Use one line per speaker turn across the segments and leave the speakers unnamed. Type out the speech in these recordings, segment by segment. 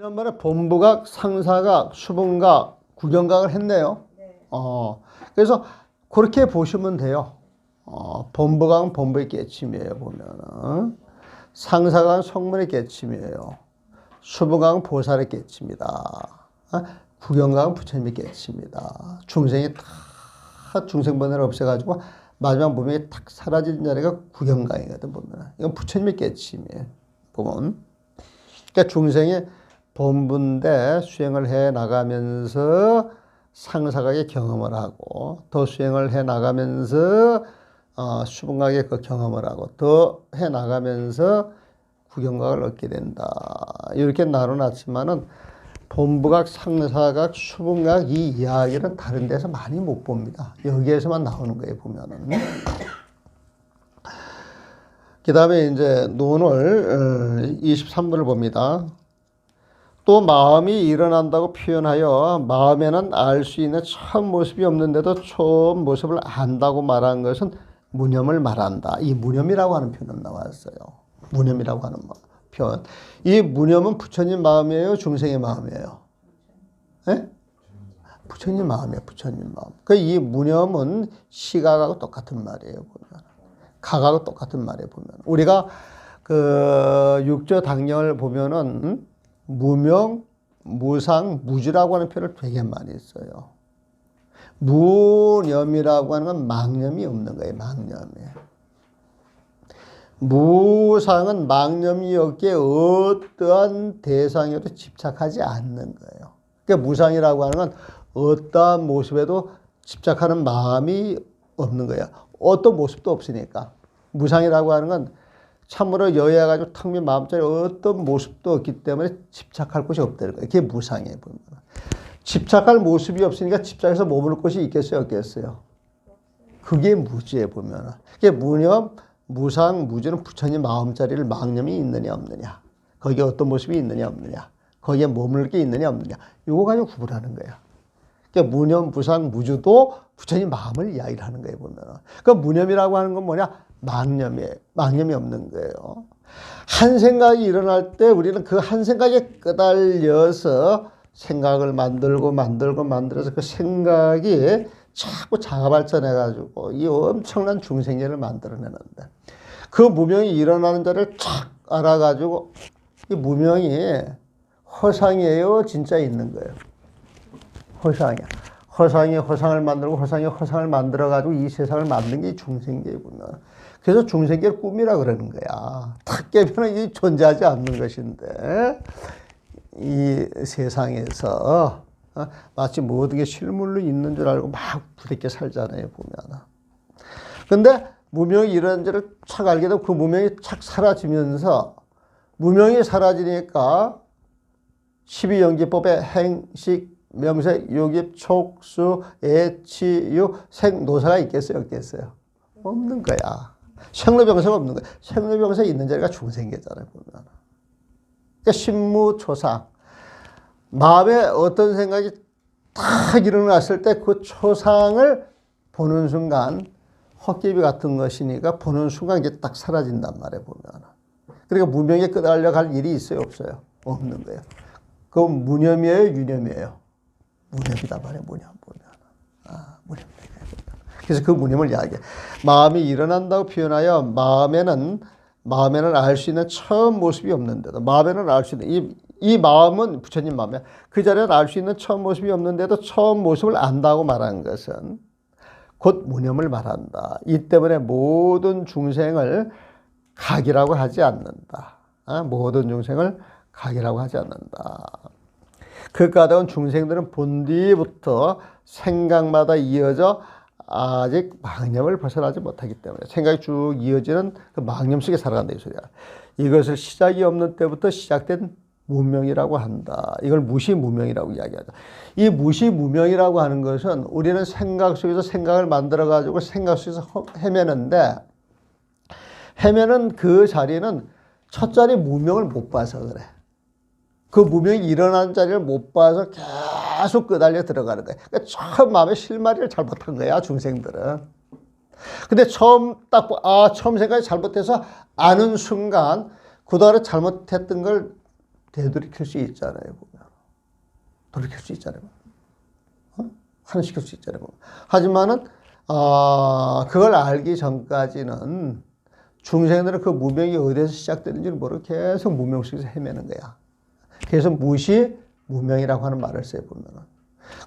지난번에 본부각, 상사각, 수분각, 구경각을 했네요. 그래서 그렇게 보시면 돼요. 본부각은 본부의 깨침이에요, 보면은. 상사각은 성문의 깨침이에요. 수분각은 보살의 깨침이다. 구경각은 부처님의 깨침이다. 중생이 다 중생번뇌를 없애가지고 마지막 무명이 탁 사라진 자리가 구경각이거든, 보면. 이건 부처님의 깨침이에요, 보면. 그러니까 중생이 본분대 수행을 해 나가면서 상사각의 경험을 하고, 더 수행을 해 나가면서 수분각의 그 경험을 하고, 더 해 나가면서 구경각을 얻게 된다. 이렇게 나눠놨지만은 본부각, 상사각, 수분각 이 이야기는 다른 데서 많이 못 봅니다. 여기에서만 나오는 거예요, 보면은. 그 다음에 이제 논을 23번을 봅니다. 또 마음이 일어난다고 표현하여 마음에는 알 수 있는 처음 모습이 없는데도 처음 모습을 안다고 말한 것은 무념을 말한다. 이 무념이라고 하는 표현은 나왔어요. 무념이라고 하는 표현. 이 무념은 부처님 마음이에요? 중생의 마음이에요? 네? 부처님 마음이에요. 부처님 마음. 이 무념은 시각하고 똑같은 말이에요. 보면. 각하고 똑같은 말이에요. 보면. 우리가 그 육조 당령을 보면은 무명, 무상, 무주라고 하는 표현을 되게 많이 써요. 무념이라고 하는 건 망념이 없는 거예요. 망념이. 무상은 망념이 없기에 어떠한 대상에도 집착하지 않는 거예요. 그러니까 무상이라고 하는 건 어떠한 모습에도 집착하는 마음이 없는 거예요. 어떤 모습도 없으니까. 무상이라고 하는 건 참으로 여야가지고 텅 빈 마음자리 어떤 모습도 없기 때문에 집착할 곳이 없다는 거예요. 그게 무상이에요. 보면. 집착할 모습이 없으니까 집착해서 머물 곳이 있겠어요? 없겠어요? 그게 무지에 보면. 그게 무념, 무상, 무주는 부처님 마음자리를 망념이 있느냐 없느냐. 거기에 어떤 모습이 있느냐 없느냐. 거기에 머물 게 있느냐 없느냐. 이거 가지고 구분하는 거야. 그러니까 무념, 무상, 무주도 부처님 마음을 이야기를 하는 거예요. 보면. 그 무념이라고 하는 건 뭐냐? 망념이 없는 거예요. 한 생각이 일어날 때 우리는 그 한 생각에 끄달려서 생각을 만들어서 그 생각이 자꾸 자가 발전해가지고 이 엄청난 중생계를 만들어내는데 그 무명이 일어나는 자를 착 알아가지고 이 무명이 허상이에요? 진짜 있는 거예요? 허상이야. 허상이 허상을 만들고 허상이 허상을 만들어가지고 이 세상을 만든 게 중생계에 보면. 그래서 중생계를 꿈이라 그러는 거야. 탁 깨면 이게 존재하지 않는 것인데 이 세상에서 마치 모든 게 실물로 있는 줄 알고 막 부대껴 살잖아요. 보면. 근데 무명이 이런 줄을 착 알게 되고 그 무명이 착 사라지면서 무명이 사라지니까 12연기법의 행식, 명세, 유깁, 촉수, 애치, 유, 생, 노사가 있겠어요? 없겠어요? 없는 거야. 생로병사가 없는 거야. 생로병사 있는 자리가 중생계잖아요. 보면. 그러니까 신무초상. 마음에 어떤 생각이 탁 일어났을 때 그 초상을 보는 순간 헛개비 같은 것이니까 보는 순간 이게 딱 사라진단 말이에요. 보면. 그러니까 무명에 끄달려 갈 일이 있어요? 없어요? 없는 거예요. 그건 무념이에요? 유념이에요? 무념이다 말이에요. 무념. 무념. 그래서 그 무념을 이야기해. 마음이 일어난다고 표현하여 마음에는 알 수 있는 처음 모습이 없는데도 마음에는 알 수 있는 이 마음은 부처님 마음이야. 그 자리에 알 수 있는 처음 모습이 없는데도 처음 모습을 안다고 말하는 것은 곧 무념을 말한다. 이 때문에 모든 중생을 각이라고 하지 않는다. 모든 중생을 각이라고 하지 않는다. 그 까닭은 중생들은 본디부터 생각마다 이어져 아직 망념을 벗어나지 못하기 때문에 생각이 쭉 이어지는 그 망념 속에 살아간다 이 소리야. 이것을 시작이 없는 때부터 시작된 무명이라고 한다. 이걸 무시무명이라고 이야기하죠. 이 무시무명이라고 하는 것은 우리는 생각 속에서 생각을 만들어가지고 생각 속에서 헤매는데 헤매는 그 자리는 첫 자리 무명을 못 봐서 그래. 그 무명이 일어나는 자리를 못 봐서 계속 끄달려 들어가는 거야. 그러니까 처음 마음에 실마리를 잘못한 거야, 중생들은. 근데 처음 처음 생각이 잘못해서 아는 순간 그동안에 잘못했던 걸 되돌이킬 수 있잖아요. 보면. 돌이킬 수 있잖아요. 환원시킬 수 있잖아요. 보면. 하지만은 그걸 알기 전까지는 중생들은 그 무명이 어디에서 시작되는지를 모르고 계속 무명 속에서 헤매는 거야. 그래서 무시 무명이라고 하는 말을 써요. 보면은.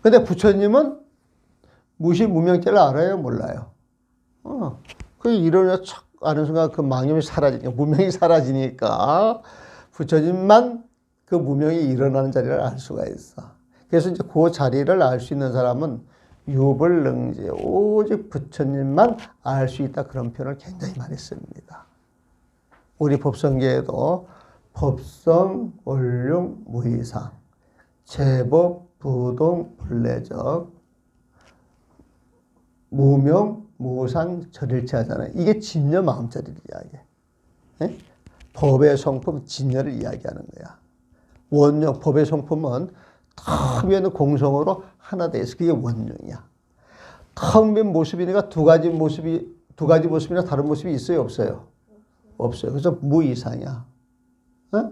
근데 부처님은 무시 무명자를 알아요? 몰라요? 그 이론을 척 아는 순간 그 망념이 사라지니까, 무명이 사라지니까 부처님만 그 무명이 일어나는 자리를 알 수가 있어. 그래서 이제 그 자리를 알 수 있는 사람은 유불능지, 오직 부처님만 알 수 있다. 그런 표현을 굉장히 많이 씁니다. 우리 법성계에도 법성, 원륜, 무이상, 제법, 부동, 본래적, 무명, 무상, 절일체 하잖아요. 이게 진여 마음자리를 이야기해. 네? 법의 성품, 진여를 이야기하는 거야. 원령, 법의 성품은 텅 비는 공성으로 하나 돼 있어. 그게 원령이야. 텅 빈 모습이니까 두 가지 모습이나 다른 모습이 있어요? 없어요? 없어요. 그래서 무이상이야. 어?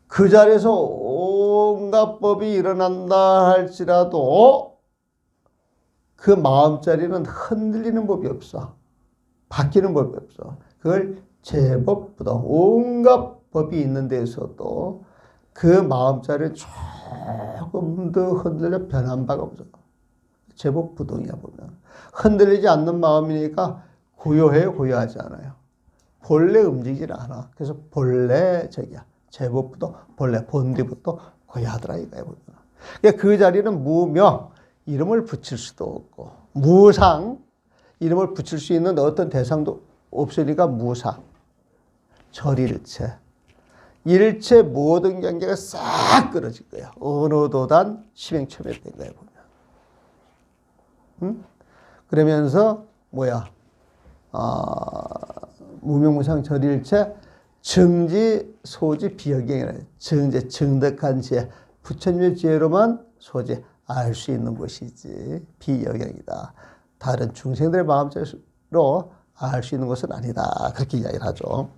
그 자리에서 온갖 법이 일어난다 할지라도 그 마음자리는 흔들리는 법이 없어. 바뀌는 법이 없어. 그걸 제법보다 온갖 법이 있는 데서도 그 마음자리는 조금 더 흔들려 변한 바가 없어. 제법부동이야 보면. 흔들리지 않는 마음이니까 고요해요? 고요하지 않아요? 본래 움직이질 않아. 그래서 본래적이야. 제법부터 본래 본디부터 고요하더라 이거야 보면. 그러니까 그 자리는 무명, 이름을 붙일 수도 없고, 무상, 이름을 붙일 수 있는 어떤 대상도 없으니까 무상, 절일체, 일체 모든 경계가 싹 끊어질 거야. 언어도단 심행초멸된 거야 보면. 응? 그러면서 뭐야? 무명무상 절일체, 정지, 소지, 비여경이라. 정제, 정득한 지혜, 부처님의 지혜로만 소지, 알 수 있는 것이지 비여경이다. 다른 중생들의 마음자리로 알 수 있는 것은 아니다. 그렇게 이야기를 하죠.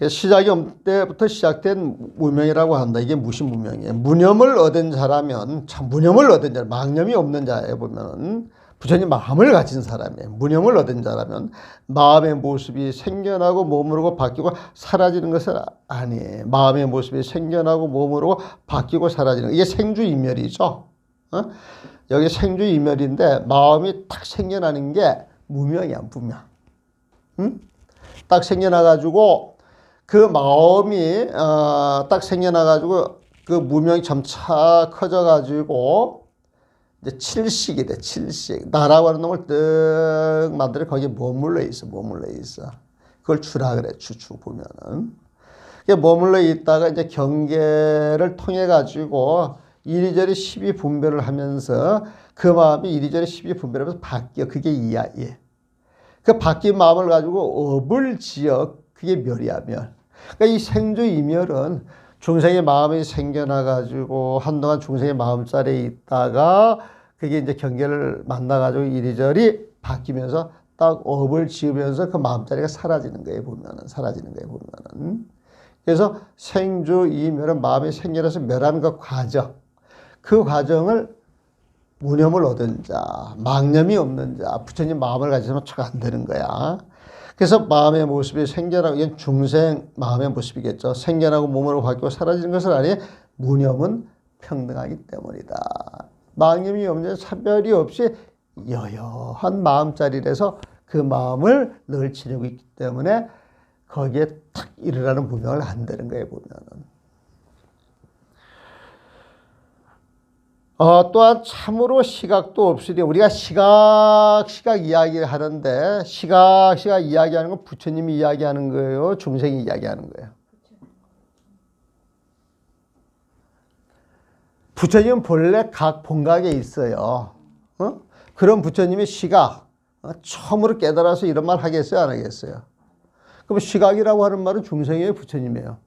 시작이 때부터 시작된 무명이라고 한다. 이게 무슨 무명이에요? 무념을 얻은 자라면, 참 무념을 얻은 자, 망념이 없는 자에 보면 부처님 마음을 가진 사람이에요. 무념을 얻은 자라면 마음의 모습이 생겨나고 머무르고 바뀌고 사라지는 것은 아니에요. 마음의 모습이 생겨나고 머무르고 바뀌고 사라지는 이게 생주이멸이죠. 여기 생주이멸인데 마음이 딱 생겨나는 게 무명이야. 무명. 딱 생겨나가지고 그 마음이 딱 생겨나가지고 그 무명이 점차 커져가지고 이제 칠식이 돼. 칠식. 나라고 하는 놈을 떡 만들어 거기에 머물러 있어. 머물러 있어. 그걸 주라 그래. 주주 보면은. 머물러 있다가 이제 경계를 통해 가지고 이리저리 십이 분별을 하면서 그 마음이 이리저리 십이 분별하면서 바뀌어. 그게 이야. 예. 그 바뀐 마음을 가지고 업을 지어. 그게 멸이야, 멸. 그러니까 이 생주이멸은 중생의 마음이 생겨나가지고 한동안 중생의 마음자리에 있다가 그게 이제 경계를 만나가지고 이리저리 바뀌면서 딱 업을 지으면서 그 마음자리가 사라지는 거예요, 보면은. 사라지는 거예요, 보면은. 그래서 생주이멸은 마음이 생겨나서 멸하는 그 과정. 그 과정을 무념을 얻은 자, 망념이 없는 자, 부처님 마음을 가지면 척 안 되는 거야. 그래서 마음의 모습이 생겨나고, 이건 중생 마음의 모습이겠죠. 생겨나고 몸으로 바뀌고 사라지는 것은 아니에요. 무념은 평등하기 때문이다. 망념이 없는 차별이 없이 여여한 마음자리에서 그 마음을 늘 지니고 있기 때문에 거기에 탁 일어나는 무명을 안 되는 거예요, 보면은. 또한 참으로 시각도 없으니 우리가 시각 이야기를 하는데 시각 이야기하는 건 부처님이 이야기하는 거예요? 중생이 이야기하는 거예요? 부처님은 본래 본각에 있어요. 그럼 부처님이 시각, 처음으로 깨달아서 이런 말 하겠어요? 안 하겠어요? 그럼 시각이라고 하는 말은 중생이에요? 부처님이에요?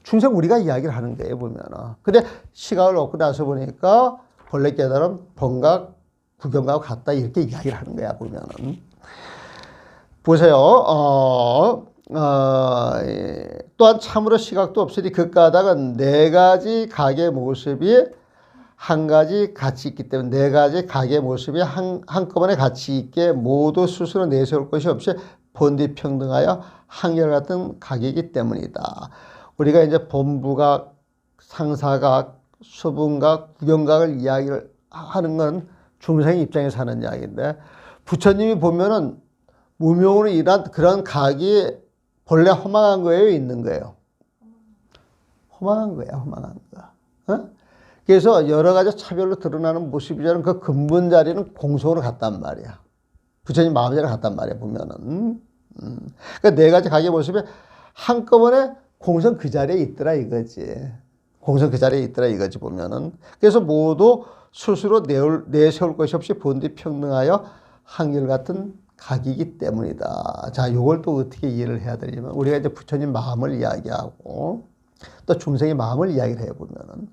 중생 우리가 이야기를 하는 거예요, 보면은. 근데 시각을 얻고 나서 보니까 본래 깨달은 본각, 구경각 같다, 이렇게 이야기를 하는 거야, 보면은. 보세요. 또한 참으로 시각도 없으니 그 까닭은 네 가지 각의 모습이 한 가지 같이 있기 때문에 네 가지 각의 모습이 한꺼번에 같이 있게 모두 스스로 내세울 것이 없이 본디 평등하여 한결같은 각이기 때문이다. 우리가 이제 본부각, 상사각, 수분각, 구경각을 이야기를 하는 건 중생 입장에서 하는 이야기인데 부처님이 보면은 무명으로 일한 그런 각이 본래 허망한 거예요, 있는 거예요? 허망한 거야, 허망한 거. 어? 그래서 여러 가지 차별로 드러나는 모습이라는 그 근본 자리는 공성으로 갔단 말이야. 부처님 마음 자리로 갔단 말이야, 보면은. 그러니까 네 가지 각의 모습이 한꺼번에 공성 그 자리에 있더라 이거지. 공성 그 자리에 있더라 이거지, 보면은. 그래서 모두 스스로 내세울 것이 없이 본디 평등하여 한결같은 각이기 때문이다. 자, 요걸 또 어떻게 이해를 해야 되냐면, 우리가 이제 부처님 마음을 이야기하고, 또 중생의 마음을 이야기를 해보면은,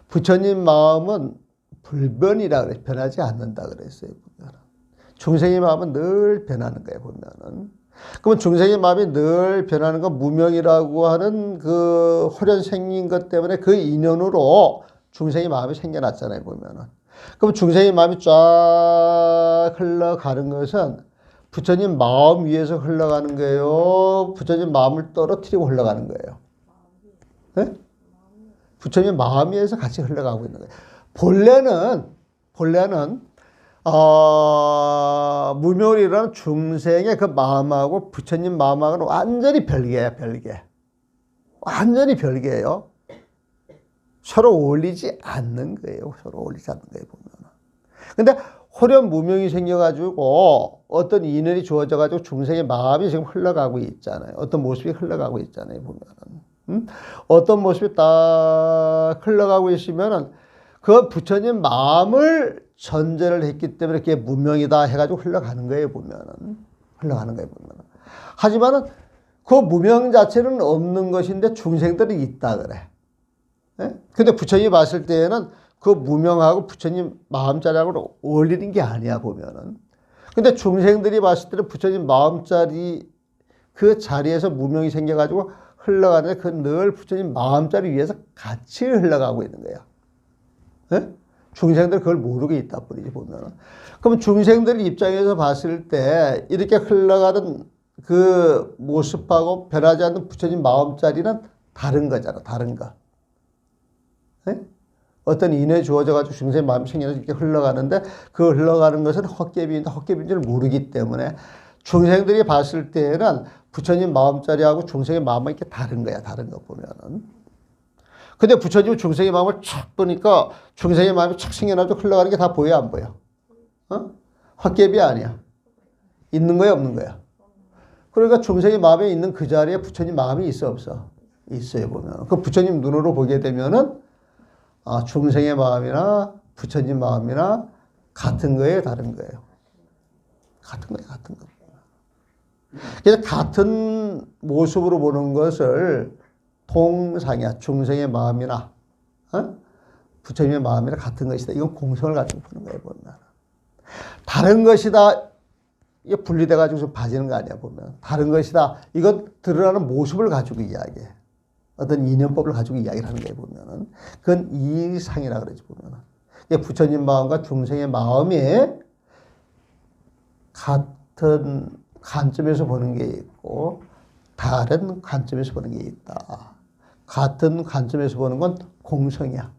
부처님 마음은 불변이라 그래. 변하지 않는다 그랬어요, 보면은. 중생의 마음은 늘 변하는 거예요, 보면은. 그러면 중생의 마음이 늘 변하는 건 무명이라고 하는 그 홀연 생긴 것 때문에 그 인연으로 중생의 마음이 생겨났잖아요, 보면은. 그럼 중생의 마음이 쫙 흘러가는 것은 부처님 마음 위에서 흘러가는 거예요? 부처님 마음을 떨어뜨리고 흘러가는 거예요? 네? 부처님 마음 위에서 같이 흘러가고 있는 거예요. 본래는 무명이라는 중생의 그 마음하고 부처님 마음하고는 완전히 별개야, 별개. 완전히 별개예요. 서로 어울리지 않는 거예요. 서로 어울리지 않는 거예요, 보면. 근데 홀연 무명이 생겨가지고 어떤 인연이 주어져가지고 중생의 마음이 지금 흘러가고 있잖아요. 어떤 모습이 흘러가고 있잖아요, 보면은. 어떤 모습이 딱 흘러가고 있으면은 그 부처님 마음을 전제를 했기 때문에 그게 무명이다 해가지고 흘러가는 거예요, 보면은. 흘러가는 거예요, 보면은. 하지만은 그 무명 자체는 없는 것인데 중생들이 있다 그래. 예? 근데 부처님이 봤을 때에는 그 무명하고 부처님 마음자리하고 어울리는 게 아니야, 보면은. 근데 중생들이 봤을 때는 부처님 마음자리 그 자리에서 무명이 생겨가지고 흘러가는데 그 늘 부처님 마음자리 위에서 같이 흘러가고 있는 거야. 예? 중생들 그걸 모르고 있다 뿐이지, 보면은. 그럼 중생들 입장에서 봤을 때 이렇게 흘러가는 그 모습하고 변하지 않는 부처님 마음자리는 다른 거잖아, 다른 거. 예? 어떤 인연이 주어져가지고 중생의 마음이 생겨서 이렇게 흘러가는데 그 흘러가는 것은 헛개비인데 헛개비인 줄 모르기 때문에 중생들이 봤을 때는 부처님 마음자리하고 중생의 마음은 이렇게 다른 거야, 다른 거 보면은. 근데 부처님은 중생의 마음을 촥 보니까 중생의 마음이 촥 생겨나서 흘러가는 게 다 보여, 안 보여? 어? 헛개비 아니야. 있는 거야, 없는 거야? 그러니까 중생의 마음에 있는 그 자리에 부처님 마음이 있어, 없어? 있어요, 보면. 그 부처님 눈으로 보게 되면은 중생의 마음이나 부처님 마음이나 같은 거예요, 다른 거예요? 같은 거예요, 같은 거. 그래서 같은 모습으로 보는 것을 통상이야. 중생의 마음이나 부처님의 마음이나 같은 것이다. 이건 공성을 가지고 보는 거예요, 보면. 다른 것이다. 이게 분리돼 가지고 좀 빠지는 거 아니야, 보면. 다른 것이다. 이건 드러나는 모습을 가지고 이야기해. 어떤 인연법을 가지고 이야기를 하는 거예요, 보면은. 그건 이상이라 그러지, 보면은. 부처님 마음과 중생의 마음이 같은 관점에서 보는 게 있고, 다른 관점에서 보는 게 있다. 같은 관점에서 보는 건 공성이야.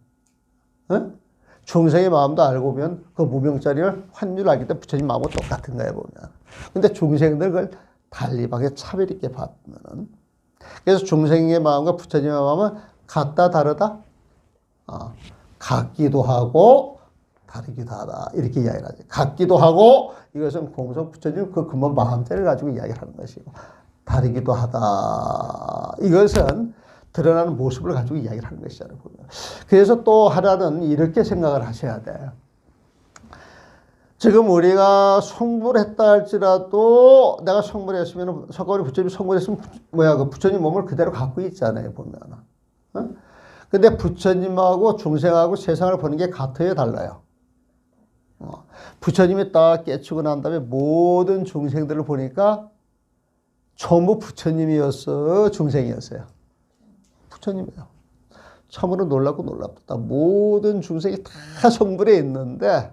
어? 중생의 마음도 알고 보면 그 무명자리를 환율 알기 때문에 부처님 마음은 똑같은 거야, 보면. 근데 중생들 그걸 달리 밖에 차별 있게 봤면은. 그래서 중생의 마음과 부처님의 마음은 같다, 다르다? 같기도 하고, 다르기도 하다. 이렇게 이야기를 하죠. 같기도 하고, 이것은 공성 부처님 그 근본 마음자리를 가지고 이야기를 하는 것이고, 다르기도 하다. 이것은 드러나는 모습을 가지고 이야기를 하는 것이잖아요, 보면. 그래서 또 하나는 이렇게 생각을 하셔야 돼. 지금 우리가 성불 했다 할지라도 내가 성불했으면 석가모니 부처님이 성불했으면 그 부처님 몸을 그대로 갖고 있잖아요, 보면. 근데 부처님하고 중생하고 세상을 보는 게 같아요, 달라요? 부처님이 딱 깨치고 난 다음에 모든 중생들을 보니까 전부 부처님이었어, 중생이었어요? 부처님이에요. 참으로 놀랍고 놀랍다. 모든 중생이 다 성불에 있는데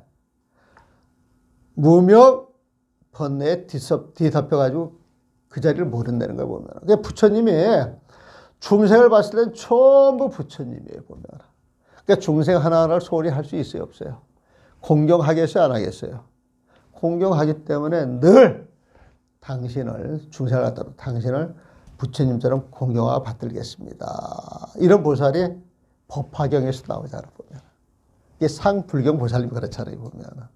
무명 번뇌에 뒤덮여가지고 그 자리를 모른다는 걸 보면. 그러니까 부처님이 중생을 봤을 땐 전부 부처님이에요, 보면. 그러니까 중생 하나하나를 소홀히 할 수 있어요, 없어요? 공경하겠어요, 안 하겠어요? 공경하기 때문에 늘 당신을, 중생을 갖다가 당신을 부처님처럼 공경하고 받들겠습니다. 이런 보살이 법화경에서 나오잖아요, 보면. 이게 상불경 보살님 그렇잖아요, 보면.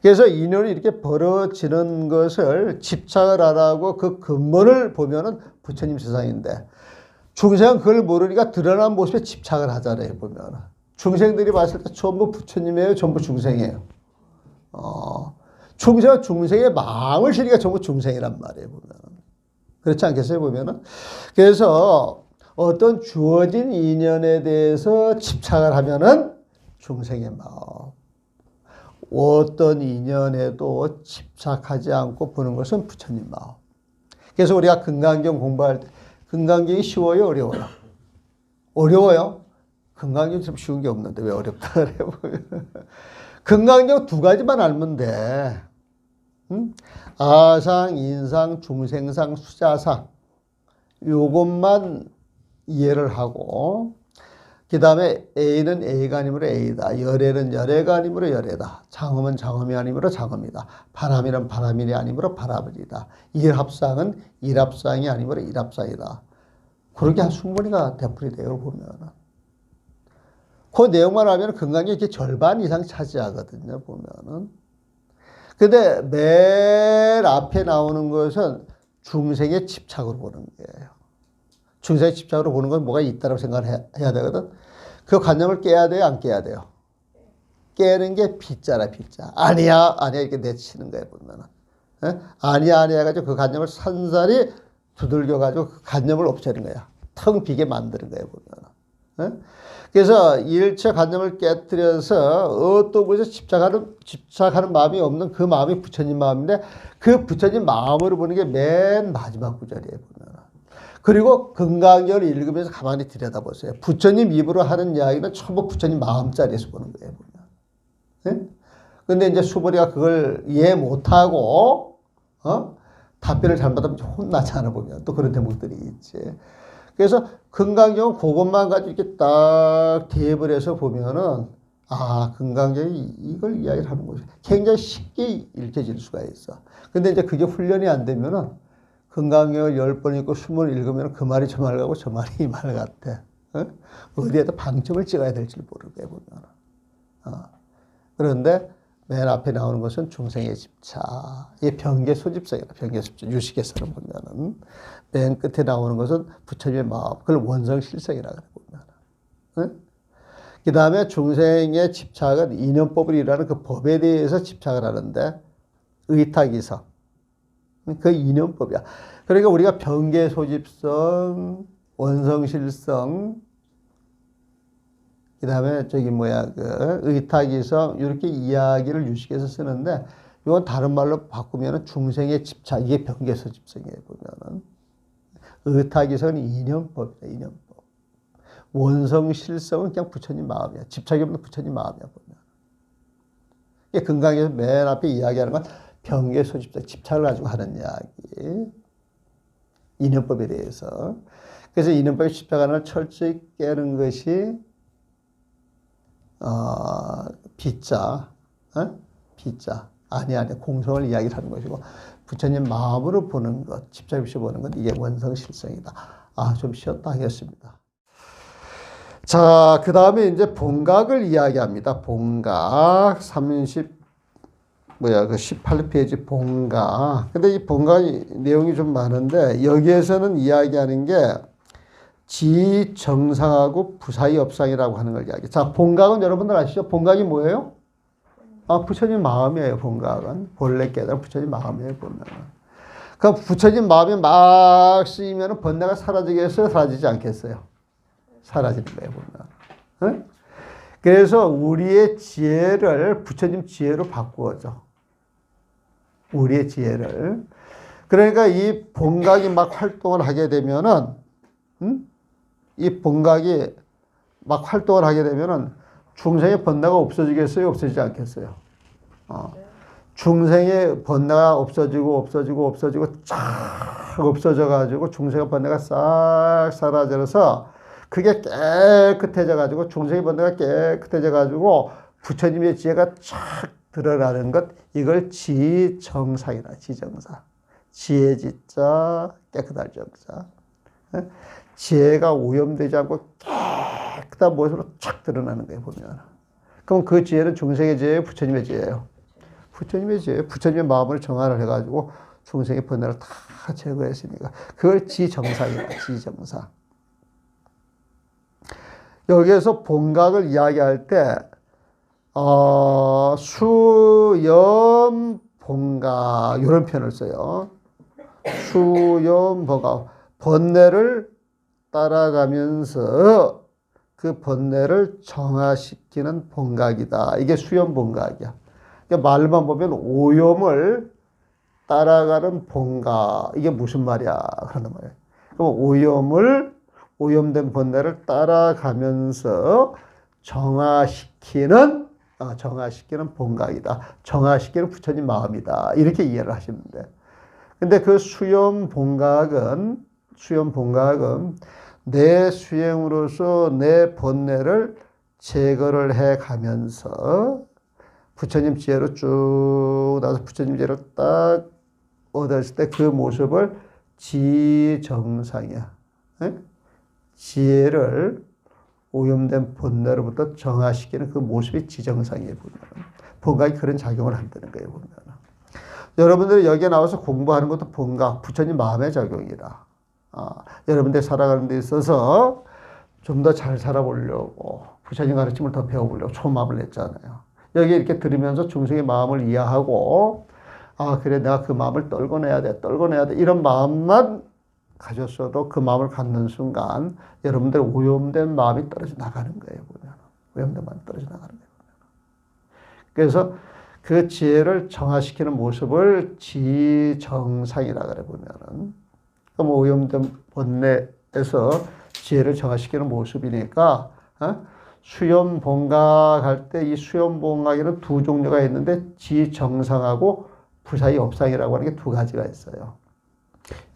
그래서 인연이 이렇게 벌어지는 것을 집착을 안 하고 그 근본을 보면은 부처님 세상인데 중생은 그걸 모르니까 드러난 모습에 집착을 하잖아요, 보면. 중생들이 봤을 때 전부 부처님이에요, 전부 중생이에요. 중생은 중생의 마음을 실으니까 전부 중생이란 말이에요, 보면. 그렇지 않겠어요, 보면은. 그래서 어떤 주어진 인연에 대해서 집착을 하면은 중생의 마음. 어떤 인연에도 집착하지 않고 보는 것은 부처님 마음. 그래서 우리가 금강경 공부할 때 금강경이 쉬워요, 어려워요? 어려워요? 금강경 좀 쉬운 게 없는데 왜 어렵다 그래요? 금강경 두 가지만 알면 돼. 아상, 인상, 중생상, 수자상 요것만 이해를 하고 그 다음에 A는 A가 아니므로 A다. 열애는 열애가 아니므로 열애다. 장엄은 장엄이 아니므로 장엄이다. 바람이는 바람이 아니므로 바람이다. 일합상은 일합상이 아니므로 일합상이다. 그렇게 한 20가지가 되풀이 돼요, 보면. 그 내용만 하면 금강이 이렇게 절반 이상 차지하거든요, 보면은. 근데 맨 앞에 나오는 것은 중생의 집착으로 보는 거예요. 중생의 집착으로 보는 건 뭐가 있다고 생각을 해야 되거든. 그 관념을 깨야 돼요, 안 깨야 돼요? 깨는 게 빗자라, 빗자. 아니야, 아니야, 이렇게 내치는 거예요, 보면은. 에? 아니야, 아니야 해가지고 그 관념을 산산히 두들겨가지고 그 관념을 없애는 거야. 텅 비게 만드는 거예요, 보면은. 에? 그래서 일체 관념을 깨뜨려서 어떤 곳에 집착하는 마음이 없는 그 마음이 부처님 마음인데 그 부처님 마음으로 보는 게 맨 마지막 구절이에요, 보면. 그리고 금강경을 읽으면서 가만히 들여다보세요. 부처님 입으로 하는 이야기는 전부 부처님 마음자리에서 보는 거예요, 보면. 근데 이제 수보리가 그걸 이해 못하고, 답변을 잘못하면 혼나잖아, 보면. 또 그런 대목들이 있지. 그래서 금강경은 그것만 가지고 이렇게 딱 대입을 해서 보면은, 아, 금강경이 이걸 이야기를 하는 거죠. 굉장히 쉽게 읽혀질 수가 있어. 근데 이제 그게 훈련이 안 되면은, 금강경을 10번 읽고 20번 읽으면 그 말이 저 말 같고 저 말이 이 말 같아. 어디에다 방점을 찍어야 될지 모르게 보면. 그런데 맨 앞에 나오는 것은 중생의 집착. 이게 병계 소집성이다. 병계 소집성. 유식에서는 보면은. 맨 끝에 나오는 것은 부처님의 마음. 그걸 원성실성이라고 그래, 보면. 그 다음에 중생의 집착은 인연법을 일하는 그 법에 대해서 집착을 하는데, 의탁이성. 그 인연법이야. 그러니까 우리가 병계 소집성, 원성실성, 그 다음에 의탁이성, 이렇게 이야기를 유식해서 쓰는데, 이건 다른 말로 바꾸면 중생의 집착, 이게 병계 소집성이에요, 보면은. 의탁이성은 인연법이야, 인연법. 원성실성은 그냥 부처님 마음이야. 집착이 없는 부처님 마음이야, 보면. 이게 금강에서 맨 앞에 이야기하는 건 병계 소집성, 집착을 가지고 하는 이야기. 인연법에 대해서. 그래서 인연법에 집착하는 걸 철저히 깨는 것이, 빗자, 빗자. 아니야, 공성을 이야기를 하는 것이고, 부처님 마음으로 보는 것, 집착 없이 보는 것, 이게 원성실성이다. 아, 좀 쉬었다 하겠습니다. 자, 그 다음에 이제 본각을 이야기합니다. 본각. 18페이지 본각. 근데 이 본각 내용이 좀 많은데, 여기에서는 이야기하는 게 지정상하고 부사의 업상이라고 하는 걸 이야기해요. 자, 본각은 여러분들 아시죠? 본각이 뭐예요? 부처님 마음이에요, 본각은. 본래 깨달은 부처님 마음이에요, 보면. 그럼 부처님 마음이 막 쓰이면 번뇌가 사라지겠어요? 사라지지 않겠어요? 사라지는 거예요, 보면. 그래서 우리의 지혜를 부처님 지혜로 바꾸어줘. 우리의 지혜를. 그러니까 이 본각이 막 활동을 하게 되면은, 이 본각이 막 활동을 하게 되면은 중생의 번뇌가 없어지겠어요? 없어지지 않겠어요? 중생의 번뇌가 없어지고 쫙 없어져가지고 중생의 번뇌가 싹 사라져서 그게 깨끗해져가지고 중생의 번뇌가 깨끗해져가지고 부처님의 지혜가 쫙 드러나는 것, 이걸 지정상이다. 지정상. 지혜지자 깨끗할 정사. 지혜가 오염되지 않고 깨끗한 모습으로 쫙 드러나는 거예요, 보면. 그럼 그 지혜는 중생의 지혜예요, 부처님의 지혜예요? 부처님의 지혜예요. 부처님의 마음을 정화를 해가지고 중생의 번뇌를 다 제거했으니까 그걸 지정상이다. 지정상. 여기에서 본각을 이야기할 때 수염 본각 이런 표현을 써요. 수염 본각. 번뇌를 따라가면서 그 번뇌를 정화시키는 본각이다. 이게 수염 본각이야. 그러니까 말만 보면 오염을 따라가는 본각. 이게 무슨 말이야? 그러는 말이에요. 그럼 오염된 번뇌를 따라가면서 정화시키는 본각이다. 정화시키는 부처님 마음이다. 이렇게 이해를 하시면 돼. 근데 그 수염 본각은 내 수행으로서 내 번뇌를 제거를 해 가면서 부처님 지혜로 쭉 나서 부처님 지혜를 딱 얻었을 때 그 모습을 지정상이야. 지혜를 오염된 본뇌로부터 정화시키는 그 모습이 지정상이에요. 보면 본각이 그런 작용을 한다는 거예요. 보면 여러분들이 여기에 나와서 공부하는 것도 본각, 부처님 마음의 작용이다. 여러분들 살아가는 데 있어서 좀 더 잘 살아보려고 부처님 가르침을 더 배워보려고 초마음을 냈잖아요. 여기 이렇게 들으면서 중생의 마음을 이해하고 그래 내가 그 마음을 떨궈내야 돼 이런 마음만 가졌어도 그 마음을 갖는 순간 여러분들 오염된 마음이 떨어져 나가는 거예요. 보면 오염된 마음이 떨어져 나가는 거예요. 그래서 그 지혜를 정화시키는 모습을 지정상이라 그래 보면은 그럼 오염된 번뇌에서 지혜를 정화시키는 모습이니까 수염 본각 할 때 이 수염 본각에는 두 종류가 있는데 지정상하고 부사의 업상이라고 하는 게 두 가지가 있어요.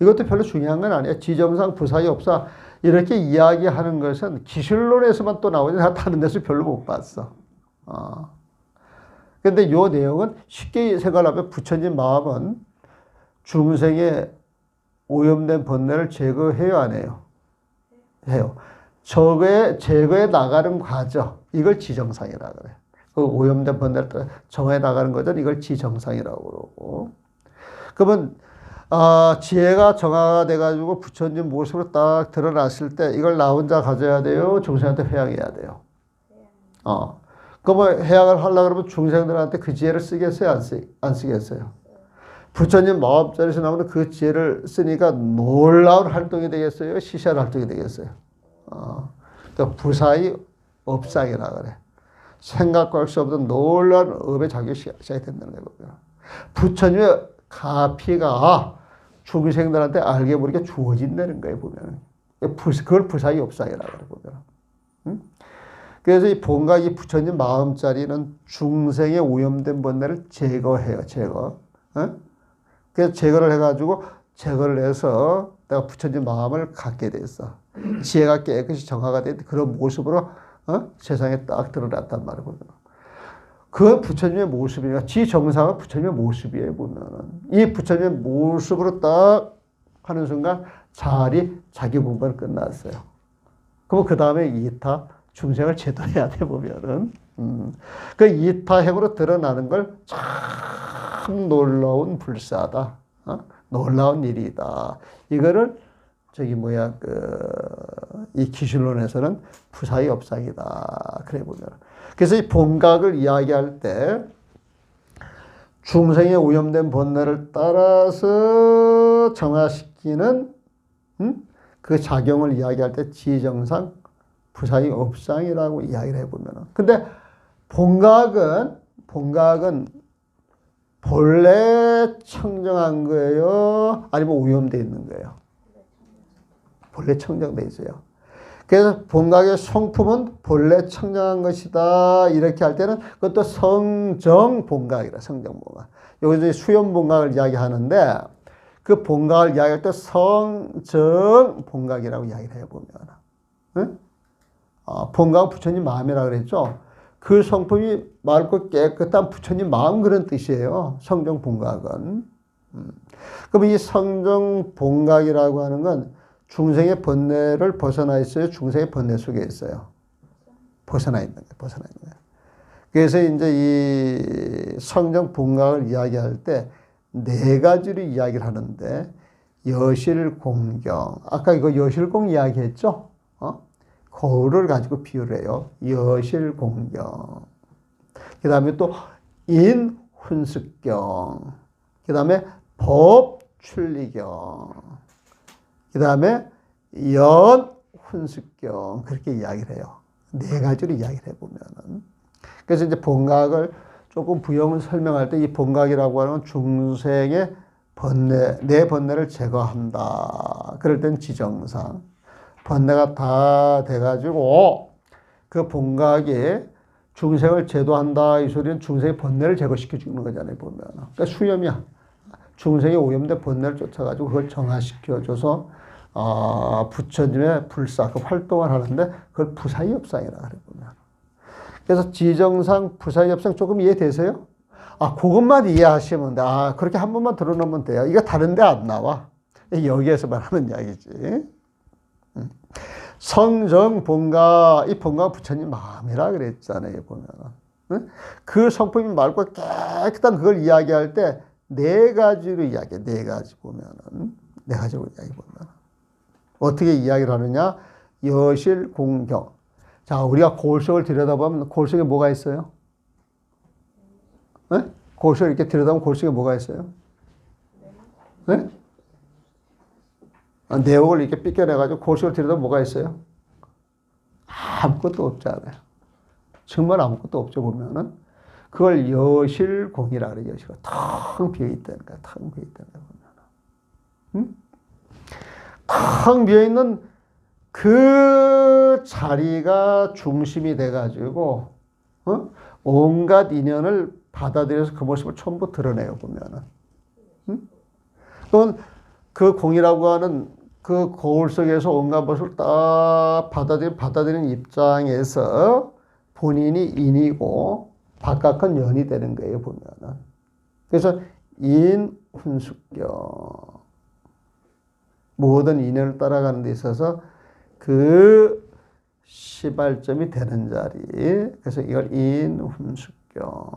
이것도 별로 중요한 건 아니에요. 지정상, 부사의 업상 이렇게 이야기하는 것은 기술론에서만 또 나오지 다른 데서 별로 못 봤어. 근데 이 내용은 쉽게 생각하면 부처님 마음은 중생의 오염된 번뇌를 제거해요, 안 해요? 해요. 제거해 나가는 과정, 이걸 지정상이라고 그래. 그 오염된 번뇌를 정해 나가는 거죠. 이걸 지정상이라고 그러고. 그러면 지혜가 정화가 돼가지고 부처님 모습으로 딱 드러났을 때 이걸 나 혼자 가져야 돼요? 중생한테 회양해야 돼요? 그러면 회양을 하려고 그러면 중생들한테 그 지혜를 쓰겠어요? 안 쓰겠어요? 부처님 마음자리에서 나오는 그 지혜를 쓰니까 놀라운 활동이 되겠어요? 시시한 활동이 되겠어요? 그러니까 부사의 업상이라 그래. 생각과 할 수 없는 놀라운 업의 작용이 시작이 된다는 거예요. 부처님의 가피가 중생들한테 알게 모르게 주어진다는 거예요, 보면. 그걸 부사의 업상이라고 그래, 보면. 그래서 이 본각이 부처님 마음자리는 중생의 오염된 번뇌를 제거해요, 제거. 그래서 제거를 해가지고, 제거를 해서 내가 부처님 마음을 갖게 됐어. 지혜가 깨끗이 정화가 된 그런 모습으로, 세상에 딱 드러났단 말이에요, 보면. 그건 부처님의 모습이니까, 지정상은 부처님의 모습이에요, 보면은. 이 부처님의 모습으로 딱 하는 순간, 자기 공부는 끝났어요. 그럼 그 다음에 이타, 중생을 제도해야 돼, 보면은. 그 이타행으로 드러나는 걸 참 놀라운 불사다. 놀라운 일이다. 이거를 이 기술론에서는 부사의 업상이다. 그래 보면. 그래서 이 본각을 이야기할 때 중생의 오염된 번뇌를 따라서 정화시키는 그 작용을 이야기할 때 지정상, 부사의 업상이라고 이야기를 해보면. 근데 본각은 본래 청정한 거예요? 아니면 오염되어 있는 거예요? 본래 청정되어 있어요. 그래서 본각의 성품은 본래 청정한 것이다. 이렇게 할 때는 그것도 성정본각이라, 성정본각. 여기서 수염본각을 이야기하는데 그 본각을 이야기할 때 성정본각이라고 이야기를 해보면. 응? 본각은 부처님 마음이라고 그랬죠. 그 성품이 맑고 깨끗한 부처님 마음 그런 뜻이에요. 성정본각은. 그럼 이 성정본각이라고 하는 건 중생의 번뇌를 벗어나 있어요? 중생의 번뇌 속에 있어요? 벗어나 있는 거예요. 벗어나 있는 거예요. 그래서 이제 이 성정본각을 이야기할 때 네 가지로 이야기를 하는데 여실공경. 아까 이거 여실공 이야기했죠? 거울을 가지고 비유를 해요. 여실공경. 그 다음에 또 인훈습경. 그 다음에 법출리경. 그 다음에 연훈습경. 그렇게 이야기를 해요. 네 가지로 이야기를 해보면은. 그래서 이제 본각을 조금 부영을 설명할 때 이 본각이라고 하는 중생의 번뇌, 내 번뇌를 제거한다. 그럴 땐 지정상. 번뇌가 다 돼가지고 그 본각이 중생을 제도한다. 이 소리는 중생의 번뇌를 제거시켜 주는 거잖아요. 보면. 그러니까 수염이야. 중생의 오염된 번뇌를 쫓아가지고 그걸 정화시켜줘서 부처님의 불사, 그 활동을 하는데 그걸 부사이업상이라 그래 보면. 그래서 지정상, 부사이업상 조금 이해되세요? 그것만 이해하시면 돼. 그렇게 한 번만 들어놓으면 돼요. 이거 다른 데 안 나와. 여기에서만 하는 이야기지. 성정 본각, 이 본각 부처님 마음이라 그랬잖아요. 보면은. 그 성품이 맑고 깨끗한 그걸 이야기할 때 네 가지로 이야기해. 네 가지 보면은. 네 가지로 이야기 보면. 어떻게 이야기를 하느냐? 여실공경. 자, 우리가 거울 속을 들여다보면 거울 속에 뭐가 있어요? 네? 거울 속을 이렇게 들여다보면 거울 속에 뭐가 있어요? 네? 내역을 이렇게 삐껴내가지고 거울 속을 들여다보면 뭐가 있어요? 아무것도 없잖아요. 정말 아무것도 없죠, 보면은. 그걸 여실공이라 그래요, 여실공. 텅 비어있다는 거야, 텅 비어있다는 거야, 보면은. 텅 비어있는 그 자리가 중심이 돼가지고, 온갖 인연을 받아들여서 그 모습을 전부 드러내요, 보면은. 그건 그 공이라고 하는 그 거울 속에서 온갖 모습을 딱 받아들이는 입장에서 본인이 인이고, 바깥은 연이 되는 거예요, 보면은. 그래서 인훈숙경. 모든 인연을 따라가는 데 있어서 그 시발점이 되는 자리. 그래서 이걸 인훈숙경.